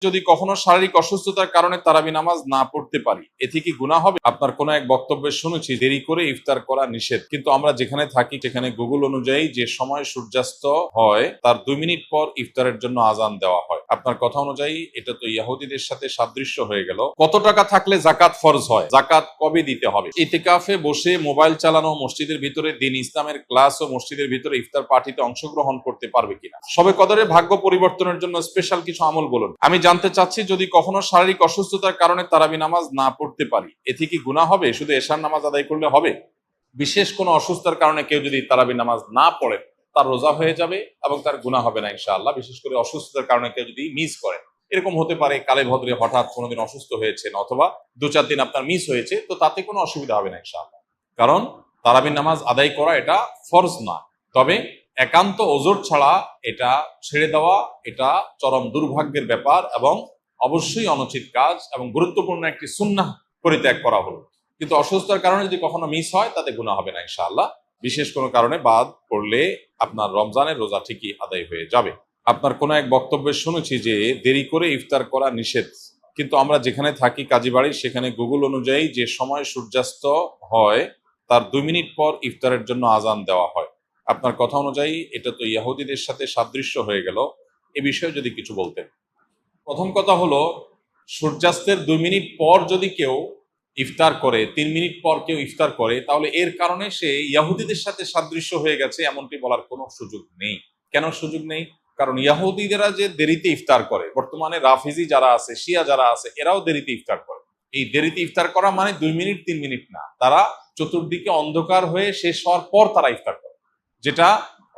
যদি কখনো শারীরিক অসুস্থতার কারণে তারাবি নামাজ না পড়তে পারি, এতে কি গুনাহ হবে? আপনার কোন এক বক্তব্যে শুনেছি দেরি করে ইফতার করা নিষেধ, কিন্তু আমরা যেখানে থাকি সেখানে গুগল অনুযায়ী যে সময় সূর্যাস্ত হয় তার 2 মিনিট পর ইফতারের জন্য আজান দেওয়া হয়। আপনার কথা অনুযায়ী এটা তো ইহুদিদের সাথে সাদৃশ্য হয়ে গেল। কত টাকা থাকলে জাকাত ফরজ হয়? জাকাত কবে দিতে হবে? ইতিকাফে বসে মোবাইল চালানো, মসজিদের ভিতরে দ্বীন ইসলামের ক্লাস ও মসজিদের ভিতরে ইফতার পার্টিতে অংশগ্রহণ করতে পারবে কিনা? সবে কদরের ভাগ্য পরিবর্তনের জন্য স্পেশাল কিছু আমল বলুন। আমি জানতে চাচ্ছি, যদি কখনো শারীরিক অসুস্থতার কারণে তারাবি নামাজ না পড়তে পারি, এতে কি গুনাহ হবে? শুধু এশার নামাজ আদায় করলে হবে? বিশেষ কোনো অসুস্থতার কারণে কেউ যদি তারাবি নামাজ না পড়ে তার রোজা হয়ে যাবে এবং তার গুনাহ হবে না ইনশাআল্লাহ। বিশেষ করে অসুস্থতার কারণে কেউ যদি মিস করে, এরকম হতে পারে কালে ভদ্রে হঠাৎ কোনোদিন অসুস্থ হয়েছেন অথবা 2-4 দিন আপনার মিস হয়েছে, তো তাতে কোনো অসুবিধা হবে না ইনশাআল্লাহ। কারণ তারাবি নামাজ আদায় করা এটা ফরজ না। তবে একান্ত ওজর ছাড়া এটা ছেড়ে দেওয়া এটা চরম দুর্ভাগ্যের ব্যাপার এবং অবশ্যই অনুচিত কাজ এবং গুরুত্বপূর্ণ একটি সুন্নাহ পরিত্যাগ করা হলো। কিন্তু অসুস্থতার কারণে যদি কখনো মিস হয় তাতে গুনাহ হবে না ইনশাআল্লাহ। বিশেষ কোনো কারণে বাদ পড়লে আপনার রমজানের রোজা ঠিকই আদায় হয়ে যাবে। আপনার কোনো এক বক্তব্যে শুনেছি যে দেরি করে ইফতার করা নিষেধ, কিন্তু আমরা যেখানে থাকি কাজীবাড়ি সেখানে গুগল অনুযায়ী যে সময় সূর্যাস্ত হয় তার 2 মিনিট পর ইফতারের জন্য আজান দেওয়া হয়। আপনার কথা অনুযায়ী এটা তো ইহুদিদের সাথে সাদৃশ্য হয়ে গেল। এ বিষয়ে যদি কিছু বলতেন। প্রথম কথা হলো, সূর্যাস্তের 2 মিনিট পর যদি কেউ ইফতার করে, 3 মিনিট পর কেউ ইফতার করে, তাহলে এর কারণে সে ইহুদিদের সাথে সাদৃশ্য হয়ে গেছে এমনটি বলার কোনো সুযোগ নেই। কেন সুযোগ নেই? কারণ ইহুদিরা যে দেরিতে ইফতার করে, বর্তমানে রাফিজি যারা আছে, শিয়া যারা আছে, এরাও দেরিতে ইফতার করে। এই দেরিতে ইফতার করা মানে 2 মিনিট 3 মিনিট না, তারা চতুর্দিকে অন্ধকার হয়ে শেষ হওয়ার পর তারা ইফতার করে, যেটা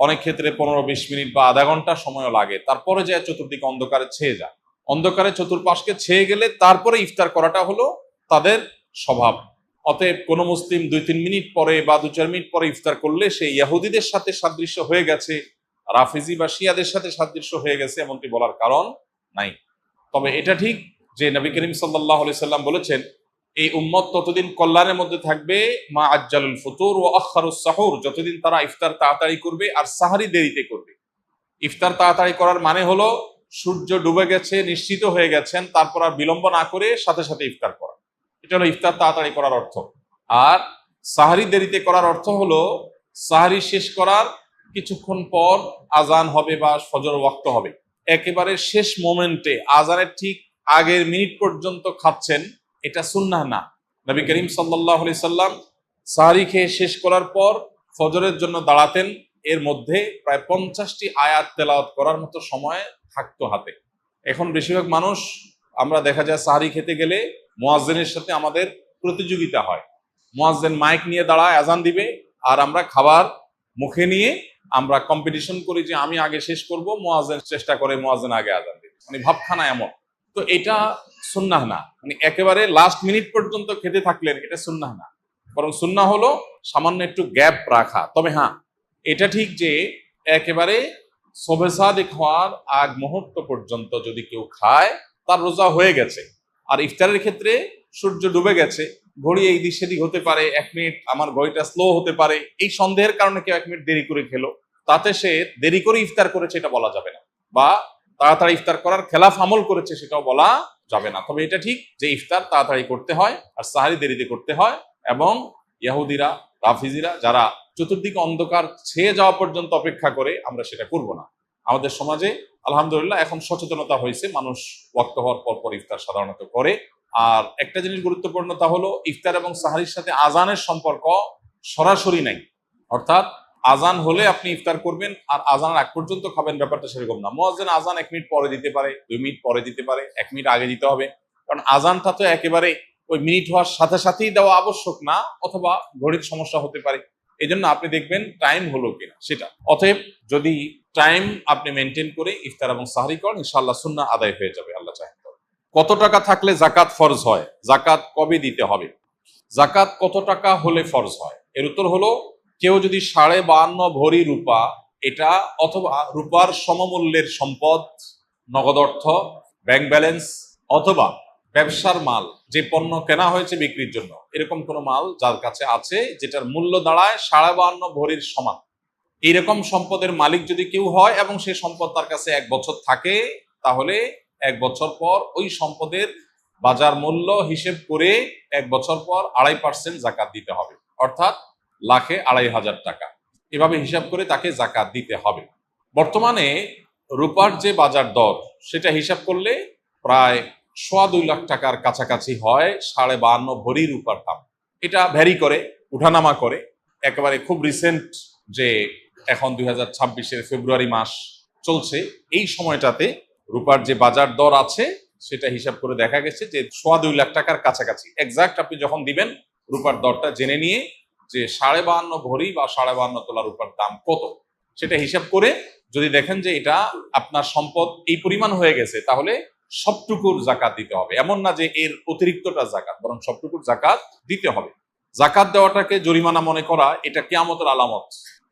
অনেক ক্ষেত্রে 15-20 মিনিট বা আধা ঘন্টা সময়ও লাগে। তারপরে যে চতুর্দিকে অন্ধকারে ছেয়ে যায়, অন্ধকারে চতুর্পাশকে ছেয়ে গেলে তারপরে ইফতার করাটা হলো তাদের স্বভাব। অতএব কোনো মুসলিম 2-3 মিনিট পরে বা 2-4 মিনিট পরে ইফতার করলে সে ইহুদিদের সাথে সাদৃশ্য হয়ে গেছে, রাফিজি বা শিয়াদের সাথে সাদৃশ্য হয়ে গেছে এমনটি বলার কারণ নাই। তবে এটা ঠিক যে নবী করিম সাল্লাল্লাহু আলাইহি সাল্লাম বলেছেন, এই উম্মত ততদিন কল্যাণের মধ্যে থাকবে মা আজ্জালুল ফুতুর ওয়া আখারুস সাহুর, যতদিন তারা ইফতার তাড়াতাড়ি করবে আর সাহারি দেরিতে করবে। ইফতার তাড়াতাড়ি করার মানে হলো সূর্য ডুবে গেছে, নিশ্চিত হয়ে গেছেন, তারপর আর বিলম্ব না করে সাথে সাথে ইফতার করা, এটা হলো ইফতার তাড়াতাড়ি করার অর্থ। আর সাহারি দেরিতে করার অর্থ হলো সাহারি শেষ করার কিছুক্ষণ পর আজান হবে বা ফজর ওয়াক্ত হবে, একেবারে শেষ মোমেন্টে আজানের ঠিক আগের মিনিট পর্যন্ত খাচ্ছেন, এটা সুন্নাহ না। নবী করিম সাল্লাল্লাহু আলাইহি সাল্লাম সাহারি খেয়ে শেষ করার পর ফজরের জন্য দাঁড়াতেন, এর মধ্যে প্রায় 50টি আয়াত তেলাওয়াত করার মতো সময় থাকতো হাতে। এখন বেশিরভাগ মানুষ আমরা দেখা যায় সাহারি খেতে গেলে মুয়াজ্জিনের সাথে আমাদের প্রতিযোগিতা হয়। মুয়াজ্জিন মাইক নিয়ে দাঁড়ায়, আজান দিবে, আর আমরা খাবার মুখে নিয়ে আমরা কম্পিটিশন করি যে আমি আগে শেষ করব, মুয়াজ্জিন চেষ্টা করে মুয়াজ্জিন আগে আজান দিবে, মানে ভাবখানা এমন। তো এটা সুন্নাহ না, মানে একেবারে লাস্ট মিনিট পর্যন্ত খেতে থাকলেন, এটা সুন্নাহ না। বরং সুন্নাহ হলো সামান্য একটু গ্যাপ রাখা। তবে হ্যাঁ, এটা ঠিক যে একেবারে শবে সাদিক হওয়ার আগ মুহূর্ত পর্যন্ত যদি কেউ খায় তার রোজা হয়ে গেছে। আর ইফতারের ক্ষেত্রে সূর্য ডুবে গেছে, ঘড়ি এই দিক সেদিক হতে পারে, 1 মিনিট আমার ঘড়িটা স্লো হতে পারে, এই সন্দেহের কারণে কেউ 1 মিনিট দেরি করে খেলো, তাতে সে দেরি করে ইফতার করেছে এটা বলা যাবে না, বা তাড়াতাড়ি ইফতার করার খেলাফ আমল করেছে সেটাও বলা যাবে না। তবে এটা ঠিক যে ইফতার তাড়াতাড়ি করতে হয় আর সাহারি দেরিতে করতে হয়, এবং ইহুদিরা রাফিজিরা যারা চতুর্দিকে অন্ধকার ছেয়ে যাওয়া পর্যন্ত অপেক্ষা করে, আমরা সেটা করব না। আমাদের সমাজে আলহামদুলিল্লাহ এখন সচেতনতা হয়েছে, মানুষ ওয়াক্ত হওয়ার পর পর ইফতার সাধারণত করে। আর একটা জিনিস গুরুত্বপূর্ণ, তা হলো ইফতার এবং সাহারির সাথে আজানের সম্পর্ক সরাসরি নাই। অর্থাৎ আজান হলে আপনি ইফতার করবেন আর আজানের আগ পর্যন্ত খাবেন, ব্যাপারটা সেরকম না। মুয়াজ্জিন আজান 1 মিনিট পরে দিতে পারে, 2 মিনিট পরে দিতে পারে, 1 মিনিট আগে দিতে হবে, কারণ আজানটা তো একেবারে ওই মিনিট হওয়ার সাথে সাথেই দেওয়া আবশ্যক না, অথবা ঘড়ির সমস্যা হতে পারে। এই জন্য আপনি দেখবেন টাইম হলো কিনা সেটা। অতএব যদি টাইম আপনি মেনটেন করে ইফতার এবং সাহরি করেন, ইনশাআল্লাহ সুন্নাহ আদায় হয়ে যাবে আল্লাহ চাহে। কত টাকা থাকলে জাকাত ফরজ হয়? জাকাত কবে দিতে হবে? জাকাত কত টাকা হলে ফরজ হয়? এর উত্তর হলো, কেউ যদি 52.5 ভরি রূপা, এটা অথবা রূপার সমমূল্যের সম্পদ, নগদ অর্থ, ব্যাংক ব্যালেন্স, অথবা ব্যবসার মাল, যে পণ্য কেনা হয়েছে বিক্রির জন্য, এরকম কোনো মাল যার কাছে আছে যেটার মূল্য দাঁড়ায় 52.5 ভরির সমান, এইরকম সম্পদের মালিক যদি কেউ হয় এবং সে সম্পদ তার কাছে 1 বছর থাকে, তাহলে 1 বছর পর ওই সম্পদের বাজার মূল্য হিসেব করে 1 বছর পর 2.5% জাকাত দিতে হবে, অর্থাৎ লাখে 2,500 টাকা। এভাবে হিসাব করে তাকে জাকাত দিতে হবে। বর্তমানে রূপার যে বাজার দর সেটা হিসাব করলে প্রায় 2.25 লাখ টাকার কাছাকাছি হয় 52.5 ভরি রূপার দাম। এটা ভ্যারি করে, উঠানামা করে। একেবারে খুব রিসেন্ট যে এখন 2026-এর ফেব্রুয়ারি মাস চলছে, এই সময়টাতে রূপার যে বাজার দর আছে সেটা হিসাব করে দেখা গেছে যে 2.25 লাখ টাকার কাছাকাছি। এক্সাক্ট আপনি যখন দিবেন রূপার দরটা জেনে নিয়ে যে 52.5 ভরি বা 52.5 তোলা রূপার দাম কত সেটা হিসাব করে যদি দেখেন যে এটা আপনার সম্পদ এই পরিমাণ হয়ে গেছে, তাহলে সবটুকুর জাকাত দিতে হবে। এমন না যে এর অতিরিক্তটা জাকাত, বরং সবটুকুর জাকাত দিতে হবে। জাকাত দেওয়াটাকে জরিমানা মনে করা এটা কিয়ামতের আলামত।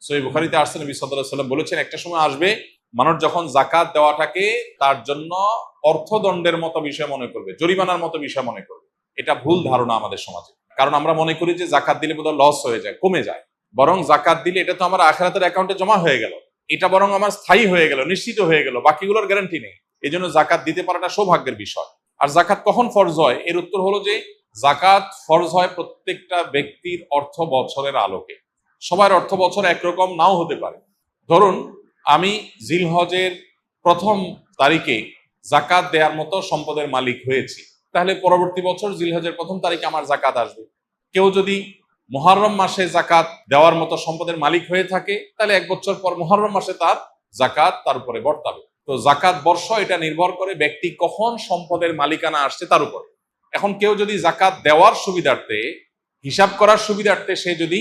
সহিহ বুখারীতে আসছে, নবী সাল্লাল্লাহু আলাইহি ওয়াসাল্লাম বলেছেন একটা সময় আসবে মানুষ যখন জাকাত দেওয়াটাকে তার জন্য অর্থদণ্ডের মতো বিষয় মনে করবে, জরিমানার মতো বিষয় মনে করবে। এটা ভুল ধারণা আমাদের সমাজে। কারণ আমরা মনে করি যে জাকাত দিলে বোধহয় লস হয়ে যায়, কমে যায়। বরং জাকাত দিলে এটা তো আমার আখিরাতের অ্যাকাউন্টে জমা হয়ে গেল, এটা বরং আমার স্থায়ী হয়ে গেল, নিশ্চিত হয়ে গেল, বাকিগুলোর গ্যারান্টি নেই। এই জন্য জাকাত দিতে পারাটা সৌভাগ্যের বিষয়। আর জাকাত কখন ফরজ হয়, এর উত্তর হলো যে জাকাত ফরজ হয় প্রত্যেকটা ব্যক্তির অর্থ বছরের আলোকে। সবার অর্থ বছর একরকম নাও হতে পারে। ধরুন আমি জিলহজের 1ম তারিখে জাকাত দেওয়ার মতো সম্পদের মালিক হয়েছি, তাহলে পরবর্তী বছর জিলহজের 1ম তারিখে আমার জাকাত আসবে। কেউ যদি মুহররম মাসে জাকাত দেওয়ার মতো সম্পদের মালিক হয়ে থাকে, তাহলে 1 বছর পর মুহররম মাসে তার জাকাত তার উপরে বর্তাবে। তো জাকাত বর্ষ এটা নির্ভর করে ব্যক্তি কখন সম্পদের মালিকানা আসছে তার উপরে। এখন কেউ যদি জাকাত দেওয়ার সুবিধার্থে, হিসাব করার সুবিধার্থে সে যদি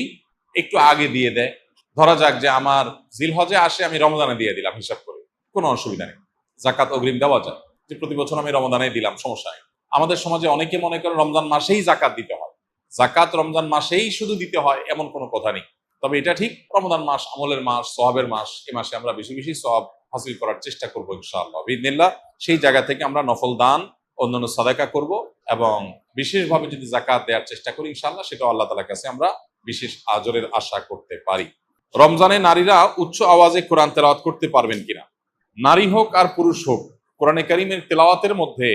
একটু আগে দিয়ে দেয়, ধরা যাক যে আমার জিলহজে আসে, আমি রমজানে দিয়ে দিলাম হিসাব করে, কোনো অসুবিধা নেই, জাকাত অগ্রিম দেওয়া যায়। যে প্রতি বছর আমি রমজানে দিলাম, সমস্যা নেই। আমাদের সমাজে অনেকে মনে করে রমজান মাসেই জাকাত দিতে হয়। জাকাত রমজান মাসেই শুধু দিতে হয় এমন কোনো কথা নেই। তবে এটা ঠিক, রমজান মাস আমলের মাস, সওয়াবের মাস। এই মাসে আমরা বেশি বেশি সওয়াব হাসিল করার চেষ্টা করবো ইনশাআল্লাহ বিইذনিল্লাহ। সেই জায়গা থেকে আমরা নফল দান, অন্যান্য সাদাকা করব এবং বিশেষভাবে যদি জাকাত দেওয়ার চেষ্টা করি ইনশাআল্লাহ, সেটা আল্লাহ তাআলার কাছে আমরা বিশেষ আজরের আশা করতে পারি। রমজানে নারীরা উচ্চ আওয়াজে কোরআন তেলাওয়াত করতে পারবেন কিনা? নারী হোক আর পুরুষ হোক, কোরআনে কারীমের তেলাওয়াতের মধ্যে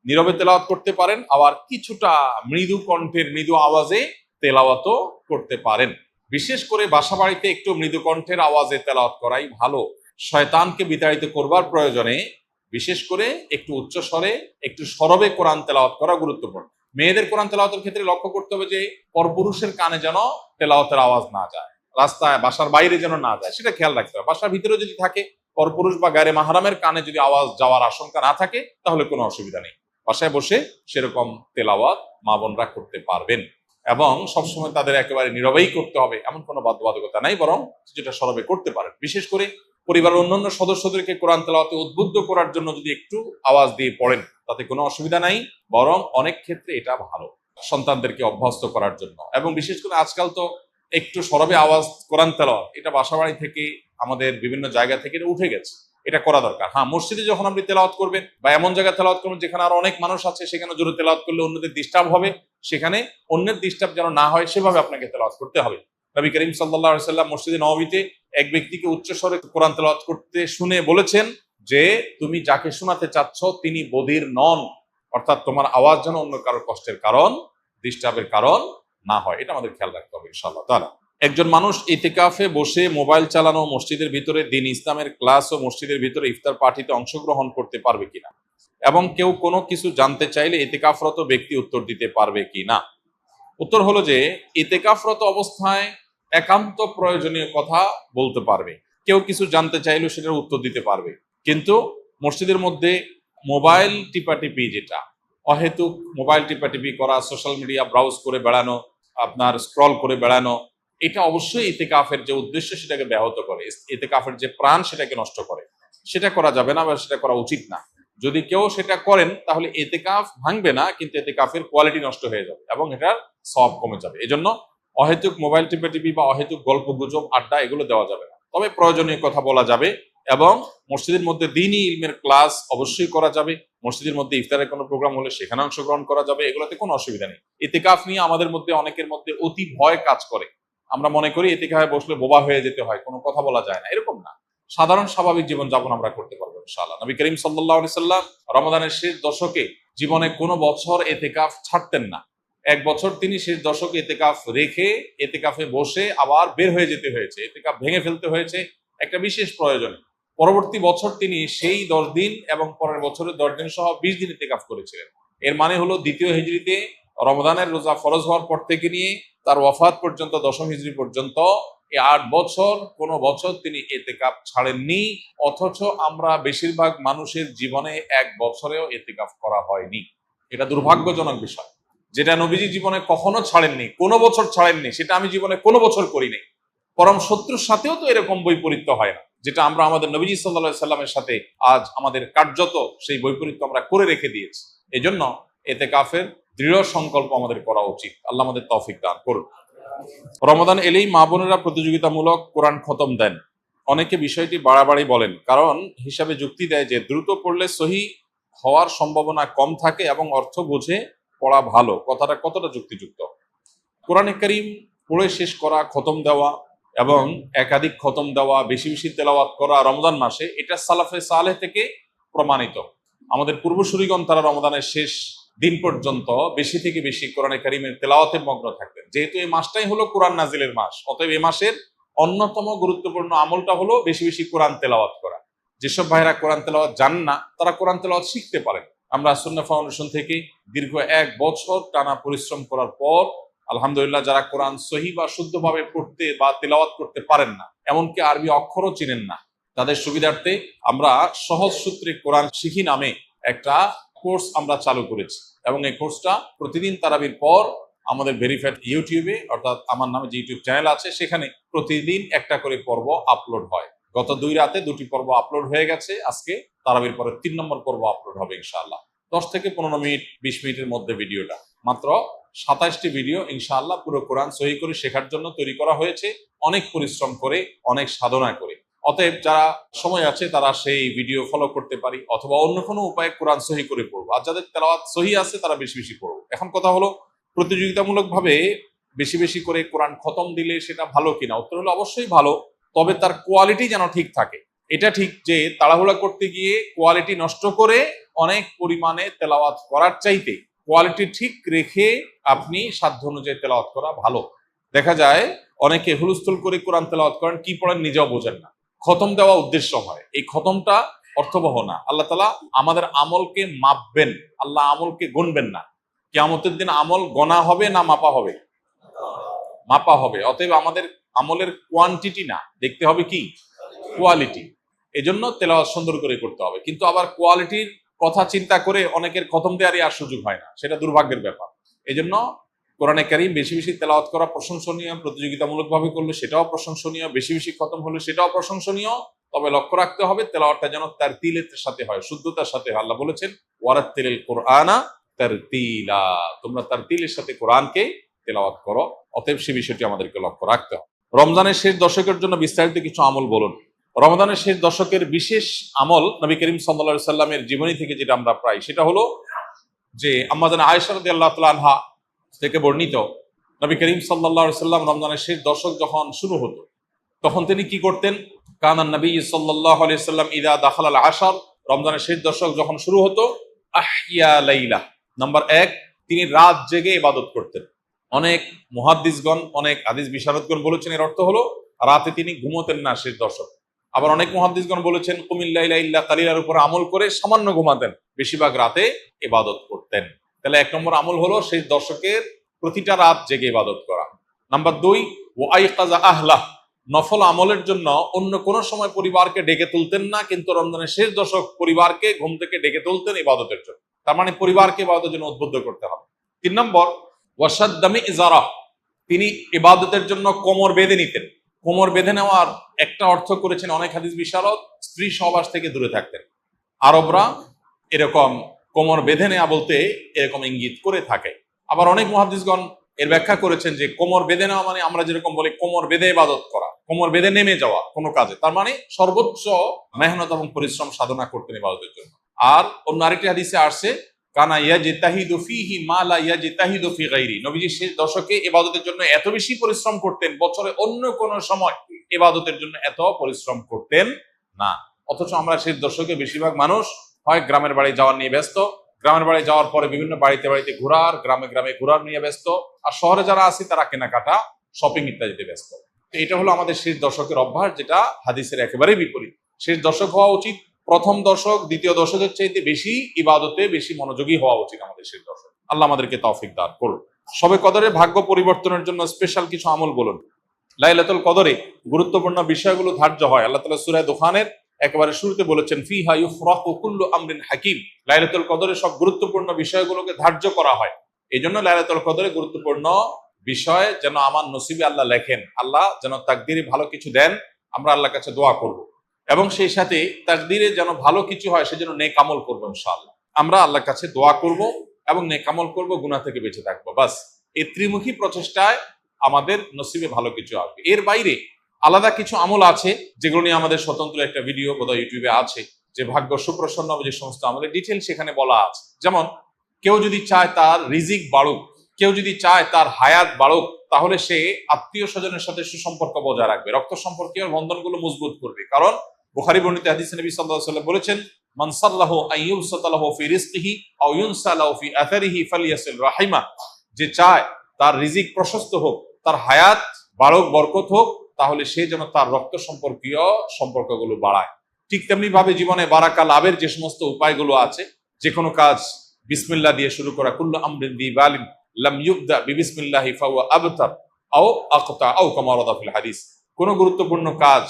নীরবে তেলাওয়াত করতে পারেন, আবার কিছুটা মৃদু কণ্ঠের মৃদু আওয়াজে তেলাওয়াতও করতে পারেন। বিশেষ করে বাসা বাড়িতে একটু মৃদু কণ্ঠের আওয়াজে তেলাওয়াত করাই ভালো। শয়তানকে বিতাড়িত করবার প্রয়োজনে বিশেষ করে একটু উচ্চ স্বরে, একটু সরবে কোরআন তেলাওয়াত করা গুরুত্বপূর্ণ। মেয়েদের কোরআন তেলাওয়াতের ক্ষেত্রে লক্ষ্য করতে হবে যে পরপুরুষের কানে যেন তেলাওয়াতের আওয়াজ না যায়, রাস্তায় বাসার বাইরে যেন না যায়, সেটা খেয়াল রাখতে হবে। বাসার ভিতরে যদি থাকে, পরপুরুষ বা গায়রে মাহরামের কানে যদি আওয়াজ যাওয়ার আশঙ্কা না থাকে, তাহলে কোনো অসুবিধা নেই। বাসায় বসে সেরকম তেলাওয়াত মা বোনরা করতে পারবেন এবং সবসময় তাদের একেবারে নীরবেই করতে হবে এমন কোনো বাধ্যবাধকতা নাই, বরং যেটা সরবে করতে পারেন। বিশেষ করে পরিবারের অন্যান্য সদস্যদেরকে কোরআন তেলাওয়াতে উদ্বুদ্ধ করার জন্য যদি একটু আওয়াজ দিয়ে পড়েন, তাতে কোনো অসুবিধা নাই, বরং অনেক ক্ষেত্রে এটা ভালো সন্তানদেরকে অভ্যস্ত করার জন্য। এবং বিশেষ করে আজকাল তো একটু সরবে আওয়াজ কোরআন তেলাওয়াত এটা বাসাবাড়ি থেকে, আমাদের বিভিন্ন জায়গা থেকে এটা উঠে গেছে, এটা করা দরকার। হ্যাঁ, মসজিদে যখন আপনি তেলাওয়াত করবেন বা এমন জায়গায় তেলাওয়াত করবেন যেখানে আরো অনেক মানুষ আছে, সেখানে জোরে তেলাওয়াত করলে অন্যদের ডিস্টার্ব হবে, সেখানে অন্যের ডিস্টার্ব যেন না হয় সেভাবে আপনাকে তেলাওয়াত করতে হবে। নবী করিম সাল্লাল্লাহু আলাইহি ওয়াসাল্লাম মসজিদে নববীতে এক ব্যক্তিকে উচ্চ স্বরে কোরআন তেলাওয়াত করতে শুনে বলেছেন যে তুমি যাকে শোনাতে চাচ্ছ তিনি বধির নন, অর্থাৎ তোমার আওয়াজ যেন অন্য কারো কষ্টের কারণ, ডিস্টার্বের কারণ না হয়। এটা আমাদের খেয়াল রাখতে হবে ইনশাআল্লাহ তাআলা। একজন মানুষ ইতিকাফে বসে মোবাইল চালানো, মসজিদের ভিতরে দ্বীন ইসলামের ক্লাস ও মসজিদের ভিতরে ইফতার পার্টিতে অংশগ্রহণ করতে পারবে কিনা, এবং কেউ কোনো কিছু জানতে চাইলে ইতিকাফরত ব্যক্তি উত্তর দিতে পারবে কিনা? উত্তর হলো যে ইতিকাফরত অবস্থায় একান্ত প্রয়োজনীয় কথা বলতে পারবে, কেউ কিছু জানতে চাইলেও সেটার উত্তর দিতে পারবে। কিন্তু মসজিদের মধ্যে মোবাইল টিপাটিপি, যেটা অহেতুক মোবাইল টিপাটিপি করা, সোশ্যাল মিডিয়া ব্রাউজ করে বেড়ানো, আপনার স্ক্রল করে বেড়ানো, এটা অবশ্যই ইতিকাফের যে উদ্দেশ্য সেটাকে ব্যাহত করে, ইতিকাফের যে প্রাণ সেটাকে নষ্ট করে। সেটা করা যাবে না বা সেটা করা উচিত না। যদি কেউ সেটা করেন তাহলে ইতিকাফ ভাঙবে না, কিন্তু ইতিকাফের কোয়ালিটি নষ্ট হয়ে যাবে এবং এটার সওয়াব কমে যাবে। এজন্য অহেতুক মোবাইল টিপি বা অহেতুক গল্প গুজব আড্ডা এগুলো দেওয়া যাবে না। তবে প্রয়োজনীয় কথা বলা যাবে এবং মসজিদের মধ্যে দ্বীনি ইলমের ক্লাস অবশ্যই করা যাবে। মসজিদের মধ্যে ইফতারের কোনো প্রোগ্রাম হলে সেখানে অংশগ্রহণ করা যাবে, এগুলোতে কোনো অসুবিধা নেই। ইতিকাফ নিয়ে আমাদের মধ্যে অনেকের মধ্যে অতি ভয় কাজ করে। আমরা মনে করি ইতিকাফে বসলে বোবা হয়ে যেতে হয়, কোনো কথা বলা যায় না, এরকম না। সাধারণ স্বাভাবিক জীবনযাপন আমরা করতে পারবো ইনশাআল্লাহ। নবী করিম সাল্লাল্লাহু আলাইহি সাল্লাম রমাদানের শেষ দশকে জীবনে কোনো বছর এতেকাফ ছাড়তেন না। এক বছর তিনি শেষ দশকে এতেকাফ রেখে এতেকাফে বসে আবার বের হয়ে যেতে হয়েছে, এতেকাফ ভেঙে ফেলতে হয়েছে একটা বিশেষ প্রয়োজনে। পরবর্তী বছর তিনি সেই 10 দিন এবং পরের বছরের 10 দিন সহ 20 দিন ইতিকাফ করেছিলেন। এর মানে হলো দ্বিতীয় হিজরিতে রমজানের রোজা ফরজ হওয়ার পর থেকে নিয়ে তার ওয়াফাত পর্যন্ত, দশম হিজরি পর্যন্ত এই 8 বছর কোনো বছর তিনি ইতিকাফ ছাড়েননি। অথচ আমরা বেশিরভাগ মানুষের জীবনে এক বছরেও ইতিকাফ করা হয়নি। এটা দুর্ভাগ্যজনক বিষয়। যেটা নবীজি জীবনে কখনো ছাড়েননি, কোনো বছর ছাড়েননি, সেটা আমি জীবনে কোনো বছর করিনি। পরম শত্রুর সাথেও তো এরকম বৈপরীত্য হয় না, যেটা আমরা আমাদের নবীজি সাল্লাল্লাহু আলাইহি সাল্লামের সাথে আজ আমাদের কার্যত সেই বৈপরীত্য আমরা করে রেখে দিয়েছি। এজন্য ইতিকাফের দৃঢ় সংকল্প আমাদের করা উচিত। আল্লাহ আমাদের তৌফিক দান করুন। রমাদান এলেই মা বোনেরা প্রতিযোগিতামূলক কোরআন খতম দেন। অনেকে বিষয়টি বাড়াবাড়ি বলেন, কারণ হিসাবে যুক্তি দেয় যে দ্রুত পড়লে সহি হওয়ার সম্ভাবনা কম থাকে এবং অর্থ বুঝে পড়া ভালো। কথাটা কতটা যুক্তিযুক্ত? কোরআনে কারীম পড়ে শেষ করা, খতম দেওয়া এবং একাধিক খতম দেওয়া, বেশি বেশি তেলাওয়াত করা রমজান মাসে, এটা সালাফে সালেহ থেকে প্রমাণিত। আমাদের পূর্বসূরিগণ তারা রমজানের শেষ দিন পর্যন্ত বেশি থেকে বেশি কোরআনে কারীমের তেলাওয়াতে মগ্ন থাকতেন। যেহেতু এই মাসটাই হলো কোরআন নাজিলের মাস, অতএব এই মাসের অন্যতম গুরুত্বপূর্ণ আমলটা হলো বেশি বেশি কোরআন তেলাওয়াত করা। যেসব ভাইরা কোরআন তেলাওয়াত জানেন না, তারা কোরআন তেলাওয়াত শিখতে পারেন। আমরা সুন্নাহ ফাউন্ডেশন থেকে দীর্ঘ 1 বছর টানা পরিশ্রম করার পর আলহামদুলিল্লাহ, যারা কোরআন সহি বা শুদ্ধভাবে পড়তে বা তেলাওয়াত করতে পারেন না, এমনকি আরবি অক্ষরও চিনেন না, তাদের সুবিধার্থে আমরা সহজ সূত্রে কোরআন শিখি নামে একটা কোর্স আমরা চালু করেছি। এবং এই কোর্সটা প্রতিদিন তারাবির পর আমাদের ভেরিফাইড ইউটিউবে, অর্থাৎ আমার নামে যে ইউটিউব চ্যানেল আছে, সেখানে প্রতিদিন একটা করে পর্ব আপলোড হয়। গত 2 রাতে 2টি পর্ব আপলোড হয়ে গেছে। আজকে তারাবির পরে 3 নম্বর পর্ব আপলোড হবে ইনশাআল্লাহ। 10 থেকে 15 মিনিট, 20 মিনিটের মধ্যে ভিডিওটা, মাত্র 27টি ভিডিও ইনশাআল্লাহ পুরো কোরআন সহি করে শেখার জন্য তৈরি করা হয়েছে, অনেক পরিশ্রম করে, অনেক সাধনা করে। অতএব যারা সময় আছে তারা সেই ভিডিও ফলো করতে পারি, অথবা অন্য কোনো উপায়ে কোরআন সহি করে পড়বো। আর যাদের তেলাওয়াত সহি আছে তারা বেশি বেশি পড়বো। এখন কথা হলো, প্রতিযোগিতামূলকভাবে বেশি বেশি করে কোরআন খতম দিলে সেটা ভালো কিনা? উত্তর হলো অবশ্যই ভালো, তবে তার কোয়ালিটি যেন ঠিক থাকে। এটা ঠিক যে তাড়াহুড়া করতে গিয়ে কোয়ালিটি নষ্ট করে অনেক পরিমাণে তেলাওয়াত করার চাইতে কোয়ালিটি ঠিক রেখে আপনি সাধ্য অনুযায়ী তেলাওয়াত করা ভালো। দেখা যায় অনেকে হুলস্থুল করে কোরআন তেলাওয়াত করেন, কি পড়েন নিজেও বোঝেন না। খতম দেওয়া উদ্দেশ্য হয়, এই খতমটা অর্থবহ না। আল্লাহ তাআলা আমাদের আমলকে মাপবেন, আল্লাহ আমলকে গুনবেন না। কিয়ামতের দিন আমল গণা হবে না মাপা হবে? মাপা হবে। অতএব আমাদের আমলের কোয়ান্টিটি না, দেখতে হবে কি? কোয়ালিটি। এজন্য তেলাওয়াত সুন্দর করে করতে হবে। কিন্তু আবার কোয়ালিটির কথা চিন্তা করে অনেকের খতম দেওয়ারই আর সুযোগ হয় না, সেটা দুর্ভাগ্যের ব্যাপার। এজন্য কোরআনে কারীম বেশি বেশি তেলাওয়াত করা প্রশংসনীয়, প্রতিযোগিতামূলকভাবে করলে সেটাও প্রশংসনীয়, বেশি বেশি খতম হলে সেটাও প্রশংসনীয়। তবে লক্ষ্য রাখতে হবে তেলাওয়াতটা যেন তারতিলের সাথে হয়, শুদ্ধতার সাথে হয়। আল্লাহ বলেছেন, ওয়ারাত্তিলিল কুরআনা তারতিলা, তোমরা তারতিলের সাথে কোরআনকে তেলাওয়াত করো। অতএব সে বিষয়টি আমাদেরকে লক্ষ্য রাখতে হবে। রমজানের শেষ দশকের জন্য বিস্তারিত কিছু আমল বলুন। রমজানের শেষ দশকের বিশেষ আমল নবী করিম সাল্লাল্লাহু আলাইহি সাল্লামের জীবনী থেকে যেটা আমরা পাই, সেটা হলো যে আম্মা জানা আয়েশা রাদিয়াল্লাহু তাআলা আনহা থেকে বর্ণিত, নবী করিম সাল্লাল্লাহু আলাইহি সাল্লাম রমজানের শেষ দশক যখন শুরু হতো, তখন তিনি কি করতেন? কানান নবী সাল্লাল্লাহু আলাইহি সাল্লাম ইদা দাখালাল আশর, রমজানের শেষ দশক যখন শুরু হতো, আহইয়া লাইলা, নাম্বার 1, তিনি রাত জেগে ইবাদত করতেন। অনেক মুহাদ্দিসগণ, অনেক হাদিস বিশারদগণ বলেছেন এর অর্থ হলো রাতে তিনি ঘুমোতেন না শেষ দশক। আবার অনেক মুহাদ্দিসগণ বলেছেন কুমিল লাইলা ইল্লা কালিলার উপর আমল করে সামান্য ঘুমাতেন, বেশিরভাগ রাতে ইবাদত করতেন। তাহলে 1 নম্বর আমল হলো শেষ দশকের প্রতিটা রাত জেগে ইবাদত করা। নাম্বার 2, ওয়াইকাযা আহলাহ, নফল আমলের জন্য অন্য কোন সময় পরিবারকে ডেকে তুলতেন না, কিন্তু রমজানের শেষ দশক পরিবারকে ঘুম থেকে ডেকে তুলতেন ইবাদতের জন্য। তার মানে পরিবারকে ইবাদতের জন্য উদ্বুদ্ধ করতে হবে। 3 নম্বর, ওয়াসাদ্দামি ইজারা, তিনি ইবাদতের জন্য কোমর বেঁধে নিতেন। কোমর বেঁধে নেওয়ার একটা অর্থ করেছেন অনেক হাদিস বিশারদ, স্ত্রী সহবাস থেকে দূরে থাকতেন। আরবরা এরকম কোমর বেঁধে নেওয়া বলতে এরকম ইঙ্গিত করে থাকে। আবার অনেক মুহাদ্দিসগণ এর ব্যাখ্যা করেছেন যে কোমর বেঁধে নেওয়া মানে আমরা যেরকম বলি কোমর বেঁধে ইবাদত করা, কোমর বেঁধে নেমে যাওয়া কোনো কাজে, তার মানে সর্বোচ্চ মেহনত এবং পরিশ্রম সাধনা করতেন ইবাদতের জন্য। আর অন্য আরেকটি হাদিসে আসছে, কানা ইয়াজতাহিদু ফীহি মা লা ইয়াজতাহিদু ফি গায়রি, নবীজি শেষ দশকে ইবাদতের জন্য এত বেশি পরিশ্রম করতেন, বছরে অন্য কোন সময় ইবাদতের জন্য এত পরিশ্রম করতেন না। অথচ আমরা সেই দশকে বেশিরভাগ মানুষ হয় গ্রামের বাড়ি যাওয়ার নিয়ে ব্যস্ত, গ্রামের বাড়ি যাওয়ার পরে বিভিন্ন বাড়িতে বাড়িতে ঘোরার, গ্রামে গ্রামে ঘোরার নিয়ে ব্যস্ত, আর শহরে যারা আছি তারা কেনাকাটা, শপিং ইত্যাদিতে ব্যস্ত। তো এটা হলো আমাদের শেষ দশকের অভ্যাস, যেটা হাদিসের একেবারেই বিপরীত। শেষ দশক হওয়া উচিত প্রথম দশক, দ্বিতীয় দশকের চাইতে বেশি ইবাদতে বেশি মনোযোগী হওয়া উচিত আমাদের শেষ দশক। আল্লাহ আমাদেরকে তৌফিক দান করুন। শবে কদরের ভাগ্য পরিবর্তনের জন্য স্পেশাল কিছু আমল বলুন। লাইলাতুল কদরে গুরুত্বপূর্ণ বিষয়গুলো ধার্য হয়। আল্লাহ তাআলা সূরা দুখানের একেবারে শুরুতে বলেছেন, ফিহা ইউফরাকু কুল্লু আমরিন হাকিম। লাইলাতুল কদরে সব গুরুত্বপূর্ণ বিষয়গুলোকে ধার্য করা হয়। এই জন্য লাইলাতুল কদরে গুরুত্বপূর্ণ বিষয় যেন আমার নসিবে আল্লাহ লেখেন, আল্লাহ যেন তাকদীরে ভালো কিছু দেন, আমরা আল্লাহর কাছে দোয়া করব। এবং সেই সাথে তাকদীরে যেন ভালো কিছু হয় সেজন্য নেক আমল করবো ইনশাআল্লাহ। আমরা আল্লাহর কাছে দোয়া করব এবং নেক আমল করব, গুনাহ থেকে বেঁচে থাকবো। বাস এই ত্রিমুখী প্রচেষ্টায় আমাদের নসিবে ভালো কিছু আসবে। এর বাইরে আলাদা কিছু আমল আছে যেগুলো নিয়ে আমাদের স্বতন্ত্র একটা ভিডিও বোধহয় ইউটিউবে আছে, যে ভাগ্য সুপ্রসন্ন হবে যে সমস্ত আমলের ডিটেল সেখানে বলা আছে। যেমন কেউ যদি চায় তার রিজিক বাড়ুক, কেউ যদি চায় তার হায়াত বাড়ুক, তাহলে সে আত্মীয় স্বজনের সাথে সুসম্পর্ক বজায় রাখবে, রক্ত সম্পর্কীয় বন্ধনগুলো মজবুত করবে। কারণ বুখারী বর্ণিত হাদিসে নবী সাল্লাল্লাহু আলাইহি ওয়াসাল্লাম বলেছেন, মান সাল্লাহু আইয়ুবসাতা লাহু ফি রিজকিহি আও ইউনসা লাহু ফি আথারিহি ফালিয়াসিল রাহিমা। যে চায় তার রিজিক প্রশস্ত হোক, তার হায়াত বাড়ুক, বরকত হোক, তাহলে সে যেন তার রক্ত সম্পর্কীয় সম্পর্কগুলো বাড়ায়। ঠিক তেমনি ভাবে জীবনে বারাকা লাভের যে সমস্ত উপায়গুলো আছে, যে কোনো কাজ বিসমিল্লাহ দিয়ে শুরু করা, কুল্লু আমরিন বিবালিন লাম ইউবদা বিবিসমিল্লাহি ফাহুয়া আবতার আও আকতা আও কামা ওয়ারাদা ফিল হাদিস। কোন গুরুত্বপূর্ণ কাজ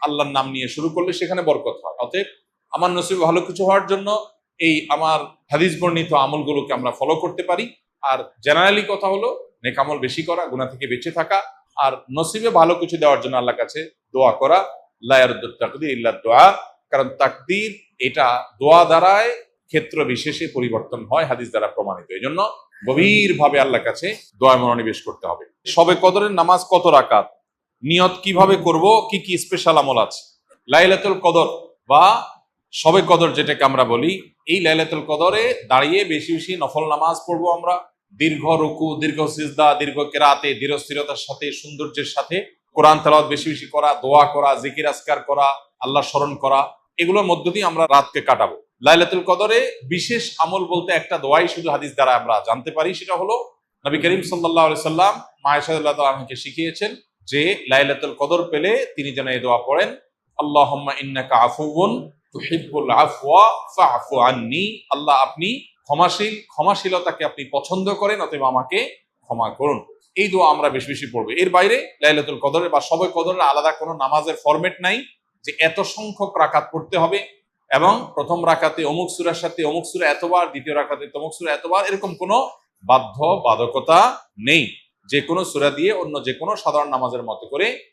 আল্লাহর নাম নিয়ে শুরু করলে সেখানে বরকত হয়। অতএব আমার নসিবে ভালো কিছু হওয়ার জন্য এই আমার হাদিস বর্ণিত আমলগুলোকে আমরা ফলো করতে পারি। আর জেনারেলি কথা হলো নেক আমল বেশি করা, গুনাহ থেকে বেঁচে থাকা, আর নসিবে ভালো কিছু দেওয়ার জন্য আল্লাহর কাছে দোয়া করা। লা ইয়ারুদ্দুত তাকদীর ইল্লা দুআ। কারণ তাকদীর এটা দোয়া দ্বারায় ক্ষেত্র বিশেষে পরিবর্তন হয়, হাদিস দ্বারা প্রমাণিত। এই জন্য গভীর ভাবে আল্লাহর কাছে দোয়া মনোনিবেশ করতে হবে। শবে কদরের নামাজ কত রাকাত, নিয়ত কিভাবে করব, কি কি স্পেশাল আমল আছে। লাইলাতুল কদর বা শবে কদর যেটাকে আমরা বলি, এই লাইলাতুল কদরে দাঁড়িয়ে বেশি বেশি নফল নামাজ পড়বো আমরা। দীর্ঘ রুকু, দীর্ঘ সিজদা, দীর্ঘ কেরাতে, দৃঢ় স্থিরতার সাথে, সৌন্দর্যের সাথে কোরআন তেলাওয়াত বেশি বেশি করা, দোয়া করা, জিকির আজকার করা, আল্লাহ স্মরণ করা, এগুলোর মধ্য দিয়ে আমরা রাতকে কাটাবো। লাইলাতুল কদরে বিশেষ আমল বলতে একটা দোয়াই শুধু হাদিস দ্বারা আমরা জানতে পারি, সেটা হলো নবী করিম সাল্লাল্লাহু আলাইহি সাল্লাম মা আয়েশা রাদিয়াল্লাহু আনহাকে শিখিয়েছেন যে লাইলাতুল কদর পেলে তিনি যেন এই দোয়া পড়েন, আল্লাহুম্মা ইন্নাকা আফুউন তুহিব্বুল আফওয়া ফাআফু আন্নী। আল্লাহ আপনি ক্ষমাশীল, ক্ষমাশীলতাকে আপনি পছন্দ করেন, অতএব আমাকে ক্ষমা করুন। এই দোয়া আমরা বেশি বেশি পড়বো। এর বাইরে লাইলাতুল কদরের বা শবে কদরের আলাদা কোনো নামাজের ফরম্যাট নাই যে এত সংখ্যক রাকাত পড়তে হবে এবং প্রথম রাকাতে অমুক সূরার সাথে অমুক সূরা এতবার, দ্বিতীয় রাকাতে তমুক সূরা এতবার, এরকম কোনো বাধ্যবাধকতা নেই। যে কোনো সূরা দিয়ে অন্য যে কোনো সাধারণ নামাজের মতো করে